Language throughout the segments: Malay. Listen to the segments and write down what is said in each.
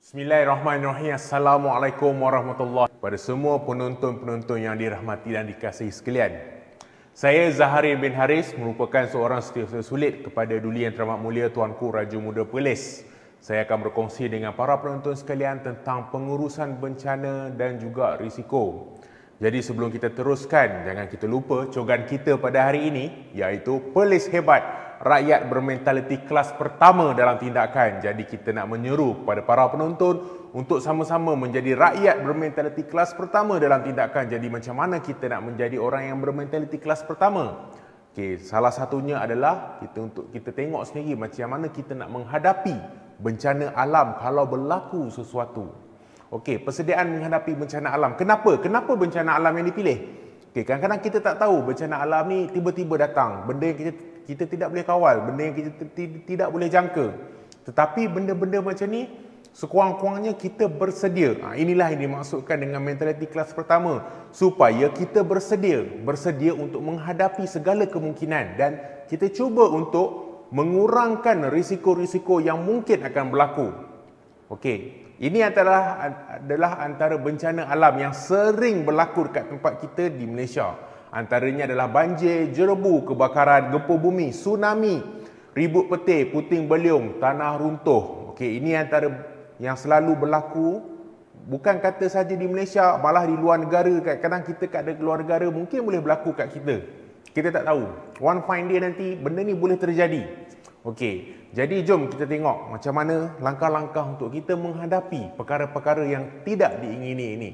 Bismillahirrahmanirrahim. Assalamualaikum warahmatullahi wabarakatuh. Pada semua penonton-penonton yang dirahmati dan dikasihi sekalian. Saya Zaharin bin Haris merupakan seorang setiausaha sulit kepada Duli Yang Teramat Mulia Tuanku Raja Muda Perlis. Saya akan berkongsi dengan para penonton sekalian tentang pengurusan bencana dan juga risiko. Jadi sebelum kita teruskan, jangan kita lupa cogan kita pada hari ini, iaitu Perlis Hebat, rakyat bermentaliti kelas pertama dalam tindakan. Jadi kita nak menyeru kepada para penonton untuk sama-sama menjadi rakyat bermentaliti kelas pertama dalam tindakan. Jadi macam mana kita nak menjadi orang yang bermentaliti kelas pertama? Okey, salah satunya adalah kita tengok sendiri macam mana kita nak menghadapi bencana alam kalau berlaku sesuatu. Okey, persediaan menghadapi bencana alam. Kenapa bencana alam yang dipilih? Okey, kadang-kadang kita tak tahu bencana alam ni tiba-tiba datang. Benda yang kita tidak boleh kawal, benda yang kita tidak boleh jangka. Tetapi benda-benda macam ni sekurang-kurangnya kita bersedia. Inilah yang dimaksudkan dengan mentaliti kelas pertama, supaya kita bersedia untuk menghadapi segala kemungkinan dan kita cuba untuk mengurangkan risiko-risiko yang mungkin akan berlaku. Okey, ini adalah antara bencana alam yang sering berlaku dekat tempat kita di Malaysia. Antaranya adalah banjir, jerebu, kebakaran, gempa bumi, tsunami, ribut petir, puting beliung, tanah runtuh. Okey, ini antara yang selalu berlaku. Bukan kata saja di Malaysia, malah di luar negara. Kadang-kadang kita kat luar negara mungkin boleh berlaku kat kita. Kita tak tahu. One fine day nanti benda ni boleh terjadi. Okey, jadi jom kita tengok macam mana langkah-langkah untuk kita menghadapi perkara-perkara yang tidak diingini ini.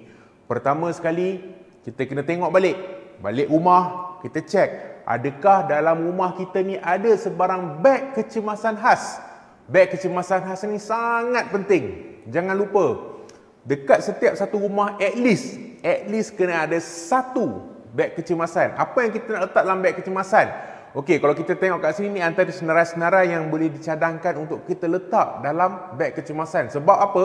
Pertama sekali, kita kena tengok balik rumah, kita cek adakah dalam rumah kita ni ada sebarang beg kecemasan khas. Beg kecemasan khas ni sangat penting. Jangan lupa, dekat setiap satu rumah at least kena ada satu beg kecemasan. Apa yang kita nak letak dalam beg kecemasan? Okey, kalau kita tengok kat sini ni antara senarai-senarai yang boleh dicadangkan untuk kita letak dalam beg kecemasan. Sebab apa?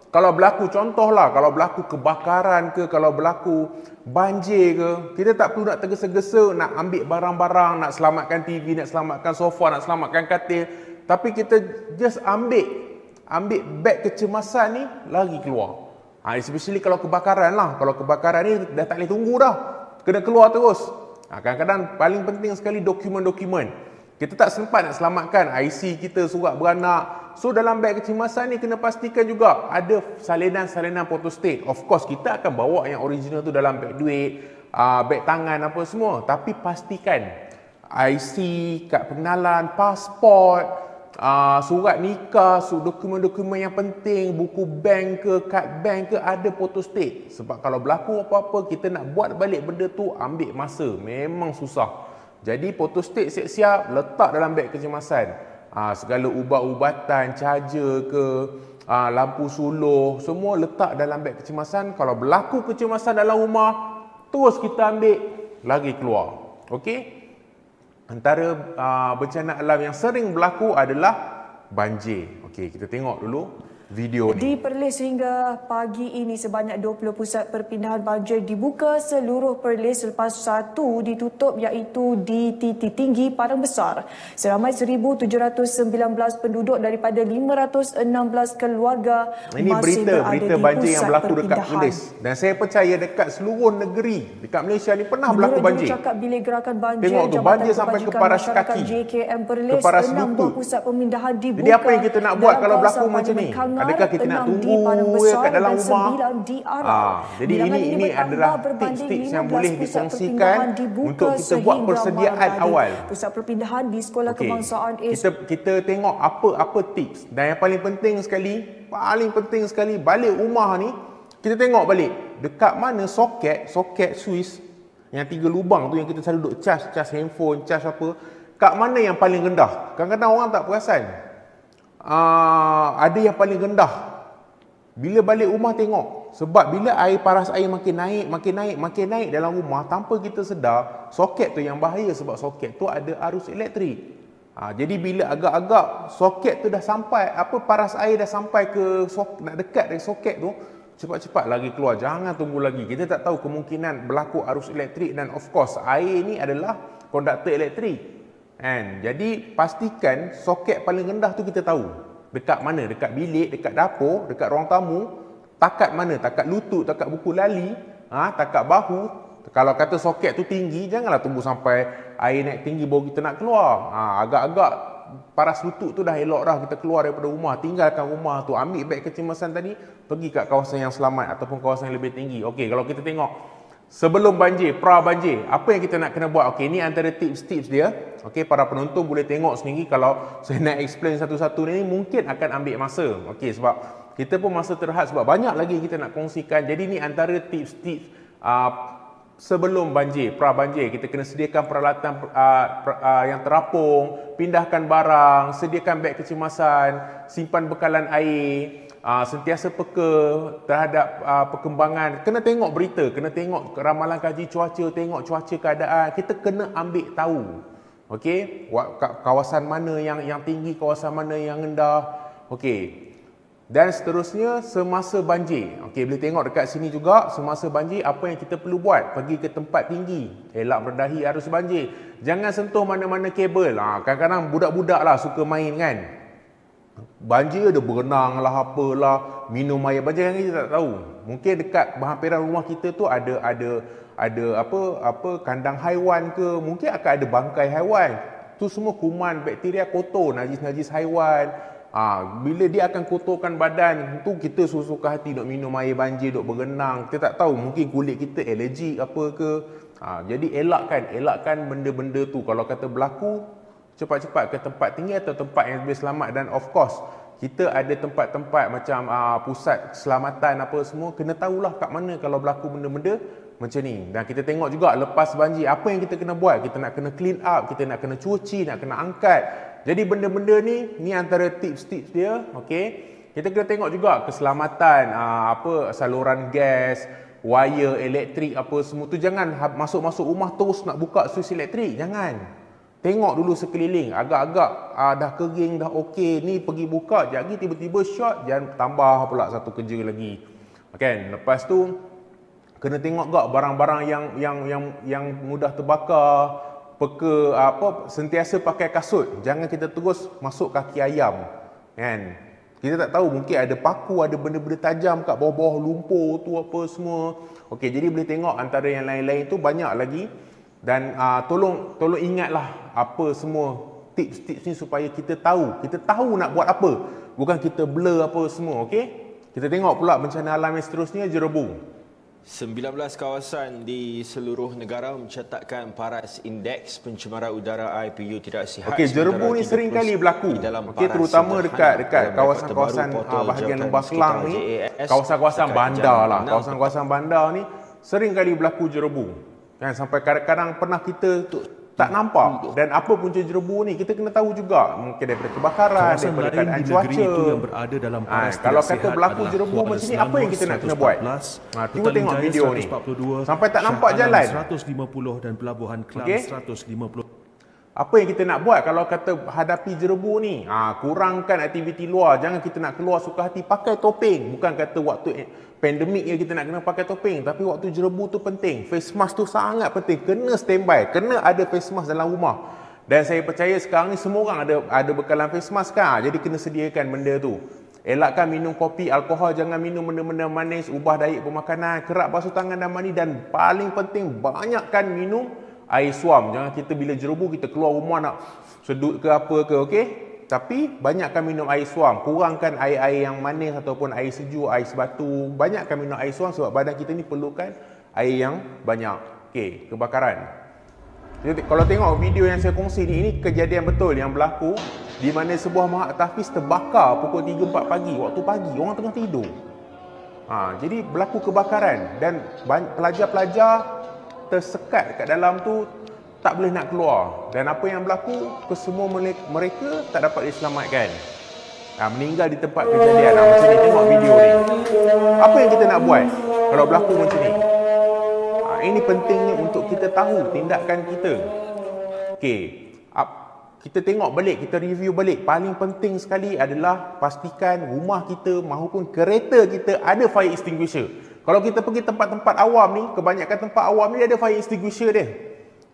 Kalau berlaku, contohlah, kalau berlaku kebakaran ke, kalau berlaku banjir ke, kita tak perlu nak tergesa-gesa nak ambil barang-barang, nak selamatkan TV, nak selamatkan sofa, nak selamatkan katil. Tapi kita just ambil beg kecemasan ni, lari keluar. Especially kalau kebakaran lah. Kalau kebakaran ni dah tak boleh tunggu dah. Kena keluar terus. Kadang-kadang paling penting sekali dokumen-dokumen. Kita tak sempat nak selamatkan IC kita, surat beranak. So dalam beg kecemasan ni kena pastikan juga ada salinan-salinan photostat. Of course kita akan bawa yang original tu dalam beg duit, beg tangan apa semua. Tapi pastikan IC, kad pengenalan, pasport, surat nikah, dokumen-dokumen yang penting, buku bank ke, kad bank ke, ada photostat. Sebab kalau berlaku apa-apa, kita nak buat balik benda tu ambil masa, memang susah. Jadi photostat siap-siap, letak dalam beg kecemasan. Segala ubat-ubatan, charger ke, lampu suluh, semua letak dalam beg kecemasan. Kalau berlaku kecemasan dalam rumah, terus kita ambil, lari keluar. Okey? Antara bencana alam yang sering berlaku adalah banjir. Okey, kita tengok dulu video ni. Di Perlis hingga pagi ini sebanyak 20 pusat perpindahan banjir dibuka seluruh Perlis selepas satu ditutup, iaitu di Titi Tinggi, Padang Besar. Seramai 1,719 penduduk daripada 516 keluarga ini masih berada berita di banjir pusat yang berlaku dekat perpindahan. Perlis. Dan saya percaya dekat seluruh negeri dekat Malaysia ni pernah berlaku banjir. Jurucakap Bilik Gerakan Banjir Tengok tu, Jabatan banjir sampai ke Kebajikan paras Masyarakat kaki, JKM ke Perlis, paras 6 buah lutut. pusat pemindahan dibuka. Jadi apa yang kita nak buat dalam kalau berlaku kawasan macam ni? Parlimen Kangar, Adakah kita nak 6 di tunggu Padang kat Besar dalam dan rumah? 9 di Arab. Jadi Bilangan ini bertambah adalah berbanding tips-tips yang 15 boleh pusat dikongsikan perpindahan dibuka untuk kita buat sehingga persediaan malam tadi. awal. Pusat perpindahan di Sekolah Okey, Kebangsaan kita tengok apa tips. Dan yang paling penting sekali, balik rumah ni, kita tengok balik dekat mana soket Swiss yang 3 lubang tu yang kita selalu duk charge handphone, charge apa, kat mana yang paling rendah. Kadang-kadang orang tak perasan. Ada yang paling rendah. Bila balik rumah tengok, sebab bila paras air makin naik dalam rumah, tanpa kita sedar, soket tu yang bahaya sebab soket tu ada arus elektrik. Jadi bila agak-agak soket tu dah sampai, paras air dah sampai ke nak dekat dari soket tu, cepat-cepat lagi keluar, jangan tunggu lagi. Kita tak tahu kemungkinan berlaku arus elektrik, dan of course air ni adalah konduktor elektrik. Jadi pastikan soket paling rendah tu kita tahu. Dekat mana? Dekat bilik, dekat dapur, dekat ruang tamu. Takat mana? Takat lutut, takat buku lali, takat bahu. Kalau kata soket tu tinggi, janganlah tunggu sampai air naik tinggi baru kita nak keluar. Agak-agak paras lutut tu dah elok dah kita keluar daripada rumah. Tinggalkan rumah tu, ambil beg kecemasan tadi, pergi kat kawasan yang selamat ataupun kawasan yang lebih tinggi. Okey, kalau kita tengok sebelum banjir, pra banjir, apa yang kita nak kena buat? Okey, ni antara tips-tips dia. Okey, para penonton boleh tengok sendiri. Kalau saya nak explain satu-satu ni mungkin akan ambil masa. Okey, sebab kita pun masa terhad sebab banyak lagi kita nak kongsikan. Jadi ni antara tips-tips sebelum banjir, pra banjir. Kita kena sediakan peralatan yang terapung, pindahkan barang, sediakan beg kecemasan, simpan bekalan air, sentiasa peka terhadap perkembangan. Kena tengok berita, kena tengok ramalan kaji cuaca, tengok cuaca keadaan. Kita kena ambil tahu. Okey, kawasan mana yang tinggi, kawasan mana yang rendah. Okey. Dan seterusnya semasa banjir. Okey, boleh tengok dekat sini juga semasa banjir apa yang kita perlu buat. Pergi ke tempat tinggi, elak meredahi arus banjir. Jangan sentuh mana-mana kabel. Kadang-kadang budak-budak lah suka main kan. Banjir ada berenang lah, apalah, minum air banjir yang kita tak tahu. Mungkin dekat berhampiran rumah kita tu ada apa kandang haiwan ke, mungkin akan ada bangkai haiwan. Tu semua kuman, bakteria kotor, najis-najis haiwan. Bila dia akan kotorkan badan tu, kita suka hati duk minum air banjir, duk berenang. Kita tak tahu, mungkin kulit kita alergik apa ke. Jadi elakkan benda-benda tu. Kalau kata berlaku, cepat-cepat ke tempat tinggi atau tempat yang lebih selamat. Dan of course, kita ada tempat-tempat macam pusat keselamatan apa semua. Kena tahulah kat mana kalau berlaku benda-benda macam ni. Dan kita tengok juga lepas banjir, apa yang kita kena buat. Kita nak kena clean up, kita nak kena cuci, nak kena angkat. Jadi benda-benda ni antara tips-tips dia. Okey. Kita kena tengok juga keselamatan, saluran gas, wire elektrik apa semua tu. Jangan masuk-masuk rumah terus nak buka suis elektrik. Jangan. Tengok dulu sekeliling. Agak-agak dah kering, dah okey. Ni pergi buka, sekejap lagi tiba-tiba short, jangan tambah pula satu kerja lagi. Kan? Lepas tu kena tengok juga barang-barang yang mudah terbakar. Peka sentiasa pakai kasut. Jangan kita terus masuk kaki ayam. Kan? Kita tak tahu, mungkin ada paku, ada benda-benda tajam kat bawah-bawah lumpur tu apa semua. Okey, jadi boleh tengok antara yang lain-lain tu banyak lagi. Dan tolong ingatlah apa semua tips-tips ni supaya kita tahu nak buat apa. Bukan kita blur apa semua. Okey? Kita tengok pula bencana alam yang seterusnya, Jerebu. 19 kawasan di seluruh negara mencatatkan paras indeks pencemaran udara IPU tidak sihat. Okey, Jerebu ni sering kali berlaku. Okey, terutama dekat kawasan-kawasan bahagian lembah Kelang ni, kawasan-kawasan bandar lah. Kawasan-kawasan bandar ni sering kali berlaku Jerebu. Kan, sampai kadang-kadang pernah kita tak nampak. Dan apa punca Jerebu ni kita kena tahu juga. Mungkin daripada kebakaran, daripada keadaan cuaca itu yang berada dalam kalau kata berlaku Jerebu macam ni, apa yang kita nak kena buat? Cuba tengok video ni. Sampai tak nampak jalan 150 dan Pelabuhan Kelang 150. Apa yang kita nak buat kalau kata hadapi Jerebu ni? Kurangkan aktiviti luar. Jangan kita nak keluar suka hati, pakai topeng. Bukan kata waktu pandemik je kita nak kena pakai topeng, tapi waktu Jerebu tu penting. Face mask tu sangat penting. Kena standby, kena ada face mask dalam rumah. Dan saya percaya sekarang ni semua orang ada bekalan face mask kan. Jadi kena sediakan benda tu. Elakkan minum kopi, alkohol, jangan minum benda-benda manis, ubah diet pemakanan, kerap basuh tangan dan mandi, dan paling penting banyakkan minum air suam. Jangan kita bila Jerebu kita keluar rumah nak sedut ke apa ke, okey? Tapi banyakkan minum air suam. Kurangkan air-air yang manis ataupun air sejuk, air sebatu. Banyakkan minum air suam sebab badan kita ni perlukan air yang banyak. Okey, kebakaran. Jadi, kalau tengok video yang saya kongsi ni, ini kejadian betul yang berlaku di mana sebuah mahat tahfiz terbakar pukul 3-4 pagi. Waktu pagi, orang tengah tidur. Jadi berlaku kebakaran dan pelajar-pelajar tersekat kat dalam tu, tak boleh nak keluar. Dan apa yang berlaku, kesemua mereka tak dapat diselamatkan. Meninggal di tempat kejadian. Macam ni, tengok video ni. Apa yang kita nak buat kalau berlaku macam ni? Ini pentingnya untuk kita tahu tindakan kita. Okey, kita tengok balik, kita review balik. Paling penting sekali adalah pastikan rumah kita maupun kereta kita ada fire extinguisher. Kalau kita pergi tempat-tempat awam ni, kebanyakan tempat awam ni ada fire extinguisher dia.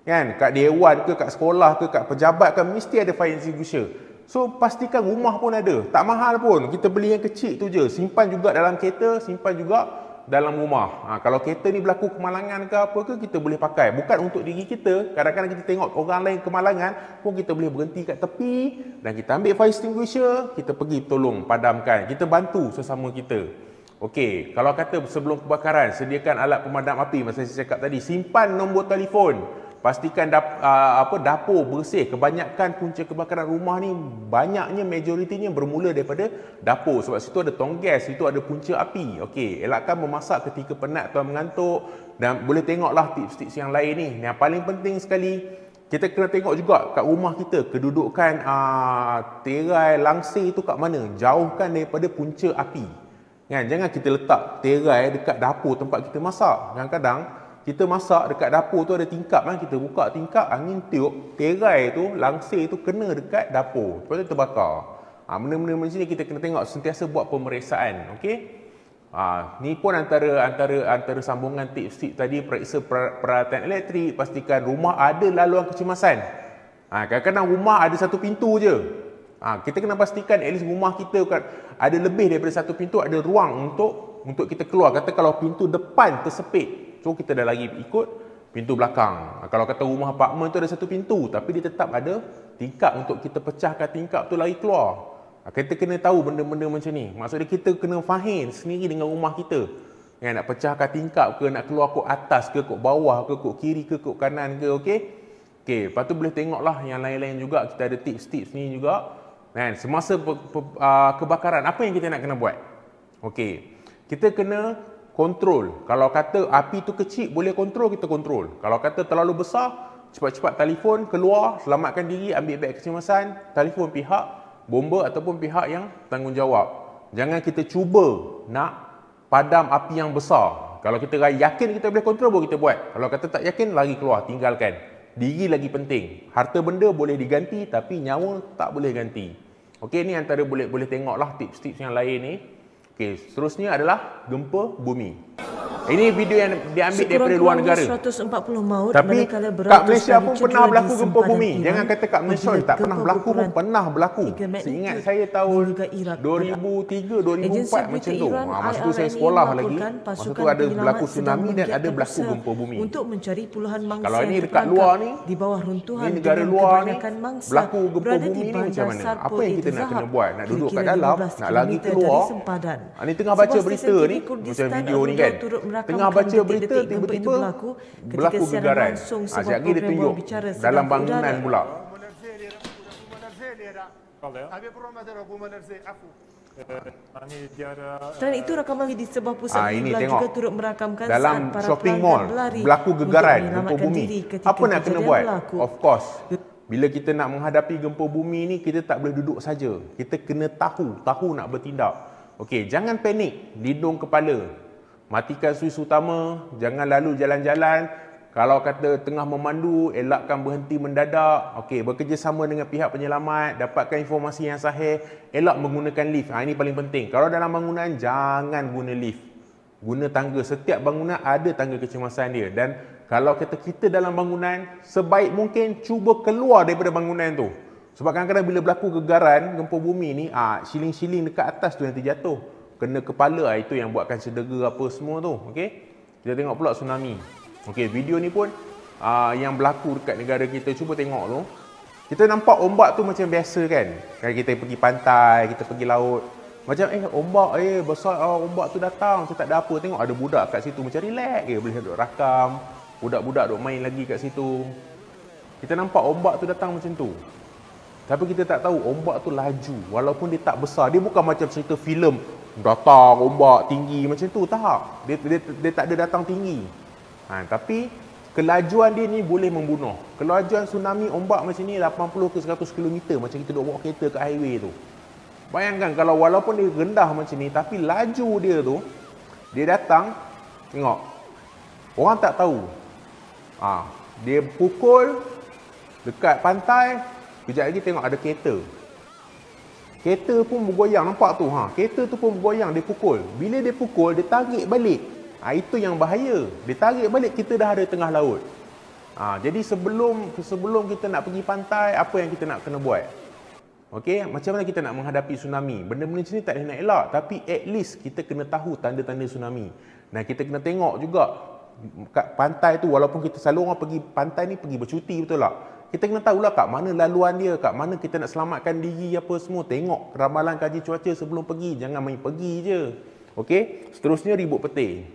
Kan, kat dewan ke, kat sekolah ke, kat pejabat ke, mesti ada fire extinguisher. So pastikan rumah pun ada. Tak mahal pun. Kita beli yang kecil tu je. Simpan juga dalam kereta, simpan juga dalam rumah. Kalau kereta ni berlaku kemalangan ke apa ke, kita boleh pakai. Bukan untuk diri kita. Kadang-kadang kita tengok orang lain kemalangan pun, kita boleh berhenti kat tepi dan kita ambil fire extinguisher, kita pergi tolong padamkan. Kita bantu sesama kita. Okey, kalau kata sebelum kebakaran, sediakan alat pemadam api. Masa saya cakap tadi, simpan nombor telefon. Pastikan dapur bersih. Kebanyakan punca kebakaran rumah ni, banyaknya, majoritinya bermula daripada dapur. Sebab situ ada tong gas, situ ada punca api. Okey, elakkan memasak ketika penat atau mengantuk. Dan boleh tengoklah tips-tips yang lain ni. Yang paling penting sekali, kita kena tengok juga kat rumah kita, kedudukan tirai langsir tu kat mana. Jauhkan daripada punca api. Kan? Jangan kita letak tirai dekat dapur tempat kita masak. Kadang-kadang kita masak dekat dapur tu ada tingkap kan, kita buka tingkap, angin tiup, tirai tu, langsir tu kena dekat dapur. Lepas tu terbakar. Benda-benda macam ni kita kena tengok, sentiasa buat pemeriksaan. Okey? Ni pun antara sambungan tips-tips tadi. Periksa peralatan elektrik, pastikan rumah ada laluan kecemasan. Kadang-kadang rumah ada satu pintu je. Kita kena pastikan at least rumah kita ada lebih daripada satu pintu, ada ruang untuk kita keluar. Kata kalau pintu depan tersepit, so kita dah lagi ikut pintu belakang. Kalau kata rumah apartmen tu ada satu pintu, tapi dia tetap ada tingkap untuk kita pecahkan tingkap tu lari keluar. Kita kena tahu benda-benda macam ni. Maksudnya kita kena faham sendiri dengan rumah kita. Nak pecahkan tingkap ke, nak keluar kok atas ke, kok bawah ke, kok kiri ke, kok kanan ke, okey? Okey, lepas tu boleh tengoklah yang lain-lain juga. Kita ada tips-tips ni juga. Kan, semasa kebakaran, apa yang kita nak kena buat? Okey, kita kena kontrol. Kalau kata api tu kecil, boleh kontrol, kita kontrol. Kalau kata terlalu besar, cepat-cepat telefon, keluar, selamatkan diri, ambil beg kecemasan, telefon pihak bomba ataupun pihak yang tanggungjawab. Jangan kita cuba nak padam api yang besar. Kalau kita yakin kita boleh kontrol, baru kita buat. Kalau kata tak yakin, lari keluar, tinggalkan. Diri lagi penting. Harta benda boleh diganti, tapi nyawa tak boleh ganti. Okey, ni antara boleh tengoklah tips-tips yang lain ni. Okey, seterusnya adalah gempa bumi. Ini video yang diambil daripada luar negara. 140 maut. Tapi kat Malaysia pun pernah berlaku gempa bumi. Jangan kata kat Malaysia tak pernah berlaku, pun pernah berlaku. Seingat saya tahun 2003, 2004 macam tu. Masa tu saya sekolah lagi. Masa tu ada berlaku tsunami dan ada berlaku gempa bumi. Untuk mencari puluhan mangsa. Kalau ini dekat luar ni, di bawah runtuhan, ini negara luar ni, berlaku gempa bumi ni macam mana? Apa yang kita nak kena buat? Nak duduk kat dalam, nak lagi keluar. Ni tengah baca berita ni, macam video ni kan. Tengah baca berita, tiba-tiba berlaku gegaran. Sekejap lagi dia tunjuk dalam bangunan pula. Selain itu, rakaman di sebuah pusat hiburan juga turut merakamkan dalam saat para shopping pelanggan mall berlari berlaku gegaran untuk gempa menyelamatkan bumi. diri ketika Apa nak kena kejadian buat? berlaku. Of course, bila kita nak menghadapi gempa bumi ni, kita tak boleh duduk saja. Kita kena tahu nak bertindak. Okey, jangan panik, lindung kepala. Matikan suis utama, jangan lalu jalan-jalan. Kalau kata tengah memandu, elakkan berhenti mendadak. Okey, bekerjasama dengan pihak penyelamat, dapatkan informasi yang sahih, elak menggunakan lift. Ini paling penting. Kalau dalam bangunan, jangan guna lift. Guna tangga. Setiap bangunan ada tangga kecemasan dia. Dan kalau kita dalam bangunan, sebaik mungkin cuba keluar daripada bangunan tu. Sebab kadang-kadang bila berlaku gegaran, gempa bumi ni, siling-siling dekat atas tu nanti jatuh. Kena kepala, itu yang buatkan cedera apa semua tu. Okey, kita tengok pula tsunami. Okey, video ni pun yang berlaku dekat negara kita. Cuba tengok tu. Kita nampak ombak tu macam biasa kan. Kalau kita pergi pantai, kita pergi laut, macam ombak besar, ombak tu datang, macam tak ada apa. Tengok ada budak kat situ macam relax je, boleh duduk rakam. Budak-budak duk main lagi kat situ. Kita nampak ombak tu datang macam tu. Tapi kita tak tahu ombak tu laju. Walaupun dia tak besar, dia bukan macam cerita filem datang ombak tinggi macam tu, tak. Dia tak ada datang tinggi. Tapi kelajuan dia ni boleh membunuh. Kelajuan tsunami ombak macam ni 80 ke 100 km, macam kita duk bawa kereta ke highway tu. Bayangkan kalau walaupun dia rendah macam ni, tapi laju dia tu, dia datang, tengok. Orang tak tahu. Dia pukul dekat pantai, kejap lagi tengok ada kereta. Kereta pun bergoyang, nampak tu. Kereta tu pun bergoyang, dia pukul. Bila dia pukul, dia tarik balik. Itu yang bahaya. Dia tarik balik, kita dah ada tengah laut. Jadi sebelum kita nak pergi pantai, apa yang kita nak kena buat? Okey, macam mana kita nak menghadapi tsunami? Benda-benda macam ni tak boleh nak elak, tapi at least kita kena tahu tanda-tanda tsunami. Dan kita kena tengok juga kat pantai tu, walaupun kita selalu orang pergi pantai ni pergi bercuti, betul tak? Kita kena tahulah kat mana laluan dia, kat mana kita nak selamatkan diri apa semua. Tengok ramalan kaji cuaca sebelum pergi, jangan main pergi je. Okey, seterusnya ribut petir.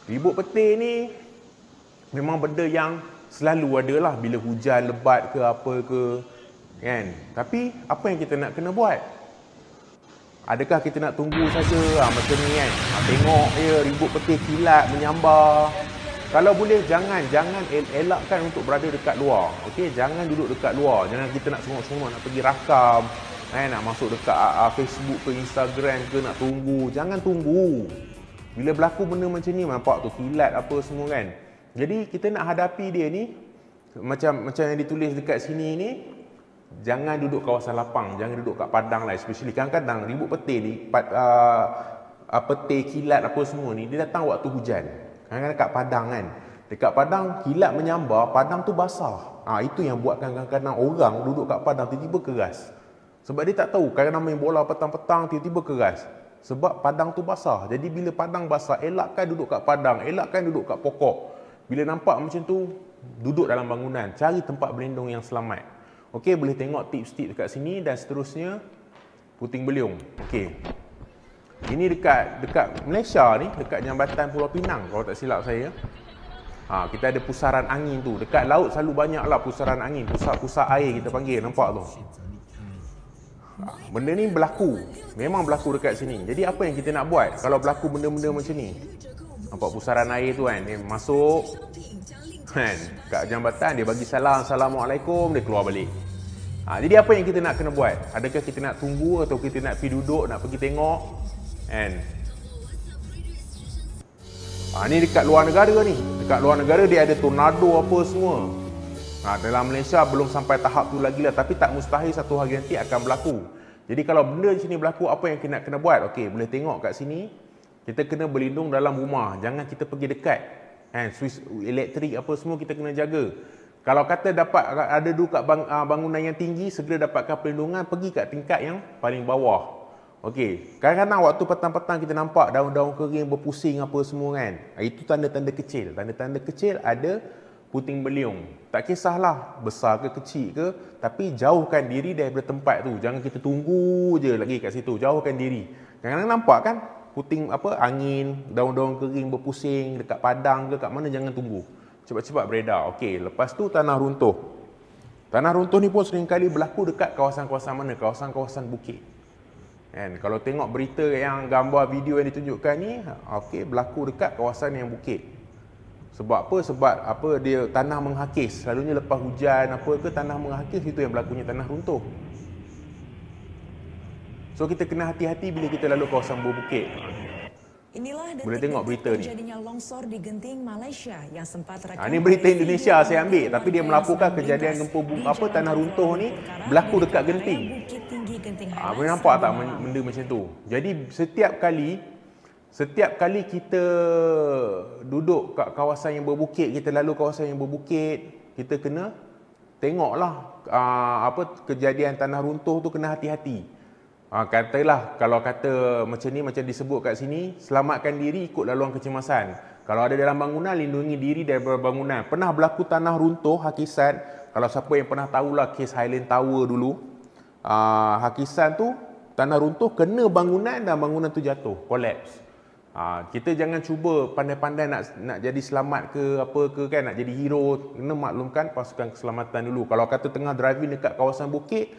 Ribut petir ni memang benda yang selalu ada lah bila hujan lebat ke apa ke, kan? Tapi apa yang kita nak kena buat? Adakah kita nak tunggu saja macam ni kan? Tengok je ribut petir, kilat menyambar. Kalau boleh jangan elakkan untuk berada dekat luar. Okey, jangan duduk dekat luar. Jangan kita nak seronok-seronok nak pergi rakam, nak masuk dekat Facebook ke Instagram ke, nak tunggu. Jangan tunggu. Bila berlaku benda macam ni, nampak tu kilat apa semua kan. Jadi kita nak hadapi dia ni macam yang ditulis dekat sini ni, jangan duduk kawasan lapang, jangan duduk kat padang lah, especially kadang-kadang ribut petir ni, petir kilat apa semua ni dia datang waktu hujan. Kadang-kadang kat padang kan. Dekat padang kilat menyambar, padang tu basah. Itu yang buatkan kadang-kadang orang duduk kat padang tiba-tiba keras. Sebab dia tak tahu, kadang-kadang main bola petang-petang tiba-tiba keras. Sebab padang tu basah. Jadi bila padang basah, elakkan duduk kat padang, elakkan duduk kat pokok. Bila nampak macam tu, duduk dalam bangunan, cari tempat berlindung yang selamat. Okey, boleh tengok tips-tips dekat sini dan seterusnya. Puting beliung. Okey. Ini dekat Malaysia ni, dekat Jambatan Pulau Pinang kalau tak silap saya. Kita ada pusaran angin tu. Dekat laut selalu banyaklah pusaran angin, pusat-pusat air kita panggil, nampak tu. Benda ni berlaku. Memang berlaku dekat sini. Jadi apa yang kita nak buat kalau berlaku benda-benda macam ni? Nampak pusaran air tu kan, dia masuk kan kat jambatan, dia bagi salam, Assalamualaikum, dia keluar balik. Jadi apa yang kita nak kena buat? Adakah kita nak tunggu atau kita nak pergi duduk, nak pergi tengok? Kan? Ni dekat luar negara ni. Dekat luar negara dia ada tornado apa semua. Dalam Malaysia belum sampai tahap tu lagi lah, tapi tak mustahil satu hari nanti akan berlaku. Jadi kalau benda di sini berlaku, apa yang kita nak kena buat? Okey, boleh tengok kat sini. Kita kena berlindung dalam rumah. Jangan kita pergi dekat. Suis elektrik apa semua kita kena jaga. Kalau kata dapat ada dulu kat bangunan yang tinggi, segera dapatkan perlindungan, pergi kat tingkat yang paling bawah. Okey, kadang-kadang waktu petang-petang kita nampak daun-daun kering berpusing apa semua kan. Itu tanda-tanda kecil. Tanda-tanda kecil ada puting beliung. Tak kisahlah besar ke kecil ke, tapi jauhkan diri daripada tempat tu. Jangan kita tunggu je lagi kat situ. Jauhkan diri. Kadang-kadang nampak kan puting angin, daun-daun kering berpusing dekat padang ke kat mana, jangan tunggu. Cepat-cepat beredar. Okey, lepas tu tanah runtuh. Tanah runtuh ni pun seringkali berlaku dekat kawasan-kawasan mana? Kawasan-kawasan bukit. Kan, kalau tengok berita yang gambar video yang ditunjukkan ni, okey, berlaku dekat kawasan yang bukit. Sebab apa? Sebab dia tanah menghakis. Selalunya lepas hujan apa ke, tanah menghakis, itu yang berlakunya tanah runtuh. So kita kena hati-hati bila kita lalu kawasan berbukit. Inilah boleh tengok berita ni. Terjadinya longsor di Genting, Malaysia yang sempat terekam. Ini berita Indonesia saya ambil, tapi dia melaporkan kejadian gempa tanah runtuh ni berlaku dekat Genting. Boleh nampak tak benda macam tu? Jadi setiap kali kita duduk kat kawasan yang berbukit, kita lalu kawasan yang berbukit, kita kena tengoklah kejadian tanah runtuh tu, kena hati-hati. Katalah kalau kata macam ni, macam disebut kat sini, selamatkan diri ikut laluan kecemasan. Kalau ada dalam bangunan, lindungi diri daripada bangunan. Pernah berlaku tanah runtuh hakisan, kalau siapa yang pernah tahulah kes Highland Tower dulu, hakisan tu tanah runtuh kena bangunan dan bangunan tu jatuh, collapse. Kita jangan cuba pandai-pandai nak jadi selamat ke apa ke kan, nak jadi hero. Kena maklumkan pasukan keselamatan dulu. Kalau kata tengah driving dekat kawasan bukit,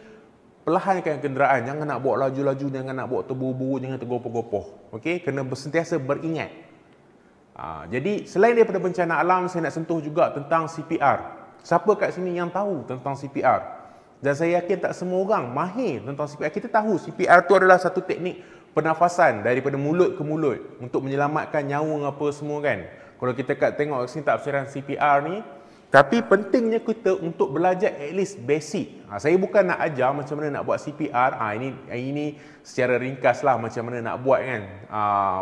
perlahankan kenderaan, jangan nak bawa laju-laju, jangan nak bawa terburu-buru, jangan tergopoh-gopoh. Okey, kena sentiasa beringat. Jadi selain daripada bencana alam, saya nak sentuh juga tentang CPR. Siapa kat sini yang tahu tentang CPR? Dan saya yakin tak semua orang mahir tentang CPR. Kita tahu CPR itu adalah satu teknik pernafasan daripada mulut ke mulut untuk menyelamatkan nyawa apa semua kan. Kalau kita tengok kat sini tafsiran CPR ni, tapi pentingnya kita untuk belajar at least basic. Saya bukan nak ajar macam mana nak buat CPR. Ini secara ringkas lah macam mana nak buat kan.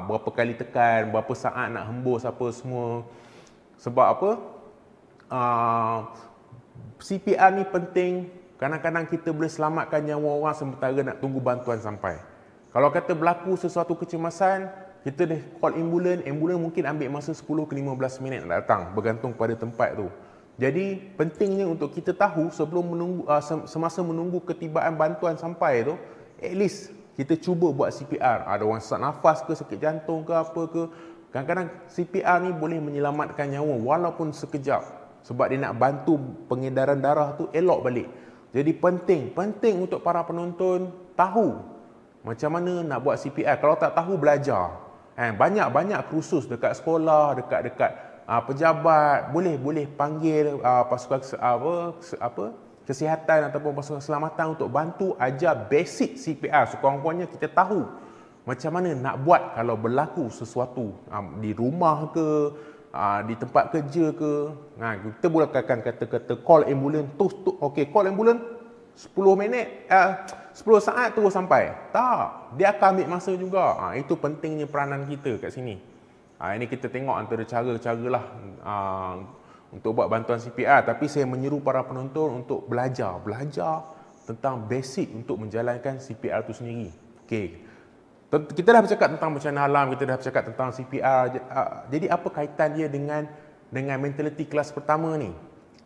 Berapa kali tekan, berapa saat nak hembus apa semua. Sebab apa? CPR ni penting kadang-kadang kita boleh selamatkan nyawa orang sementara nak tunggu bantuan sampai. Kalau kata berlaku sesuatu kecemasan, kita dah call ambulans mungkin ambil masa 10 ke 15 minit nak datang, bergantung pada tempat tu. Jadi pentingnya untuk kita tahu sebelum menunggu, semasa menunggu ketibaan bantuan sampai tu, at least kita cuba buat CPR. Ada orang sesak nafas ke, sakit jantung ke apa ke. Kadang-kadang CPR ni boleh menyelamatkan nyawa walaupun sekejap. Sebab dia nak bantu pengedaran darah tu elok balik. Jadi penting untuk para penonton tahu macam mana nak buat CPR. Kalau tak tahu, belajar. Banyak kursus dekat sekolah, dekat pejabat, boleh panggil pasukan kesihatan ataupun pasukan keselamatan untuk bantu ajar basic CPR. Sekurang-kurangnya kita tahu macam mana nak buat kalau berlaku sesuatu di rumah ke, di tempat kerja ke. Kita boleh kata call ambulans okey, call ambulans 10 minit 10 saat terus sampai. Tak, dia akan ambil masa juga. Itu pentingnya peranan kita kat sini. Ini kita tengok antara cara-cara lah untuk buat bantuan CPR. Tapi saya menyeru para penonton untuk belajar tentang basic untuk menjalankan CPR itu sendiri. Okey. Kita dah bercakap tentang bencana alam, kita dah bercakap tentang CPR. Jadi apa kaitan dia dengan mentaliti kelas pertama ni?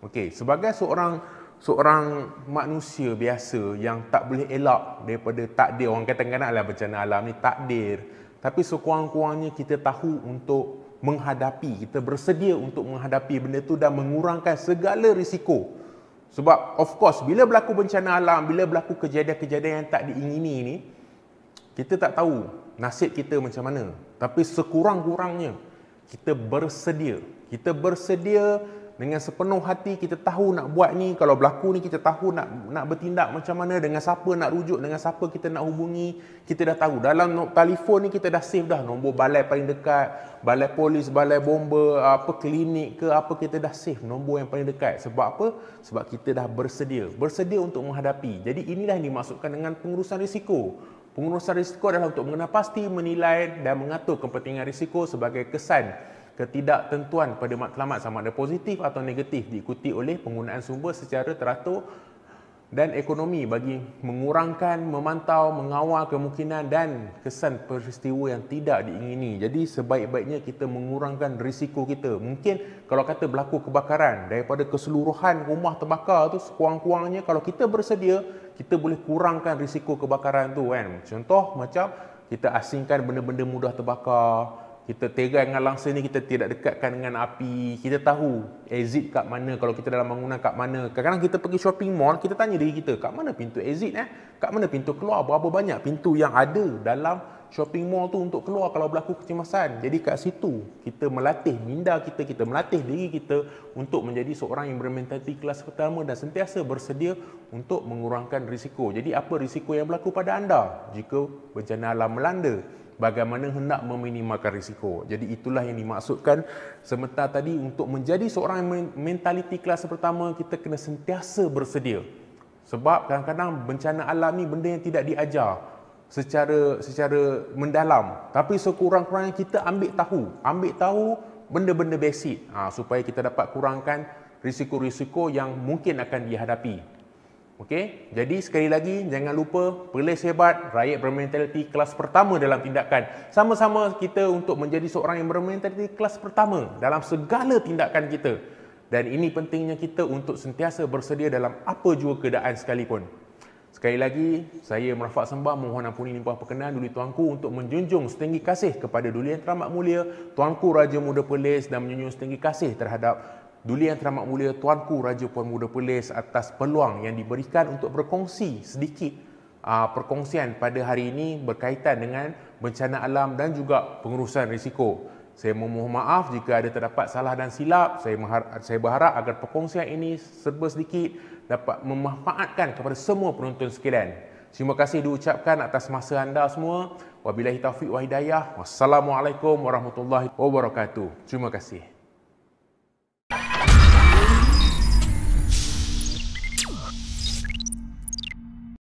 Okey, sebagai seorang manusia biasa yang tak boleh elak daripada takdir. Orang kata kadang-kadang lah bencana alam ni takdir. Tapi sekurang-kurangnya kita tahu untuk menghadapi, kita bersedia untuk menghadapi benda tu dan mengurangkan segala risiko. Sebab of course bila berlaku bencana alam, bila berlaku kejadian-kejadian yang tak diingini ni, kita tak tahu nasib kita macam mana. Tapi sekurang-kurangnya kita bersedia. Kita bersedia dengan sepenuh hati, kita tahu nak buat ni. Kalau berlaku ni, kita tahu nak bertindak macam mana, dengan siapa nak rujuk, dengan siapa kita nak hubungi. Kita dah tahu. Dalam telefon ni kita dah save dah nombor balai paling dekat, balai polis, balai bomba, klinik ke apa, kita dah save nombor yang paling dekat. Sebab apa? Sebab kita dah bersedia. Bersedia untuk menghadapi. Jadi inilah yang dimaksudkan dengan pengurusan risiko. Pengurusan risiko adalah untuk mengenal pasti, menilai dan mengatur kepentingan risiko sebagai kesan ketidaktentuan pada matlamat sama ada positif atau negatif, diikuti oleh penggunaan sumber secara teratur dan ekonomi bagi mengurangkan, memantau, mengawal kemungkinan dan kesan peristiwa yang tidak diingini. Jadi sebaik-baiknya kita mengurangkan risiko kita. Mungkin kalau kata berlaku kebakaran, daripada keseluruhan rumah terbakar tu, sekurang-kurangnya kalau kita bersedia, kita boleh kurangkan risiko kebakaran tu kan. Contoh macam kita asingkan benda-benda mudah terbakar. Kita terai dengan langsa ni, kita tidak dekatkan dengan api. Kita tahu exit kat mana, kalau kita dalam bangunan kat mana. Kadang-kadang kita pergi shopping mall, kita tanya diri kita, kat mana pintu exit kat mana pintu keluar, berapa banyak pintu yang ada dalam shopping mall tu untuk keluar kalau berlaku kecemasan. Jadi kat situ kita melatih minda kita melatih diri kita untuk menjadi seorang yang bermentaliti kelas pertama dan sentiasa bersedia untuk mengurangkan risiko. Jadi apa risiko yang berlaku pada anda jika bencana alam melanda? Bagaimana hendak meminimalkan risiko. Jadi itulah yang dimaksudkan sebentar tadi, untuk menjadi seorang mentaliti kelas pertama, kita kena sentiasa bersedia. Sebab kadang-kadang bencana alam ni benda yang tidak diajar secara mendalam. Tapi sekurang-kurangnya kita ambil tahu benda-benda basic supaya kita dapat kurangkan risiko-risiko yang mungkin akan dihadapi. Okey, jadi sekali lagi jangan lupa, Perlis hebat, rakyat bermentaliti kelas pertama dalam tindakan. Sama-sama kita untuk menjadi seorang yang bermentaliti kelas pertama dalam segala tindakan kita. Dan ini pentingnya kita untuk sentiasa bersedia dalam apa jua keadaan sekalipun. Sekali lagi, saya merafak sembah, mohon ampuni limpah perkenan Duli Tuanku untuk menjunjung setinggi kasih kepada Duli Yang Teramat Mulia Tuanku Raja Muda Perlis, dan menjunjung setinggi kasih terhadap Duli Yang Teramat Mulia Tuanku Raja Puan Muda Perlis atas peluang yang diberikan untuk berkongsi sedikit perkongsian pada hari ini berkaitan dengan bencana alam dan juga pengurusan risiko. Saya memohon maaf jika ada terdapat salah dan silap. Saya berharap agar perkongsian ini serba sedikit dapat memanfaatkan kepada semua penonton sekalian. Terima kasih diucapkan atas masa anda semua. Wabillahi taufiq wa hidayah. Wassalamualaikum warahmatullahi wabarakatuh. Terima kasih.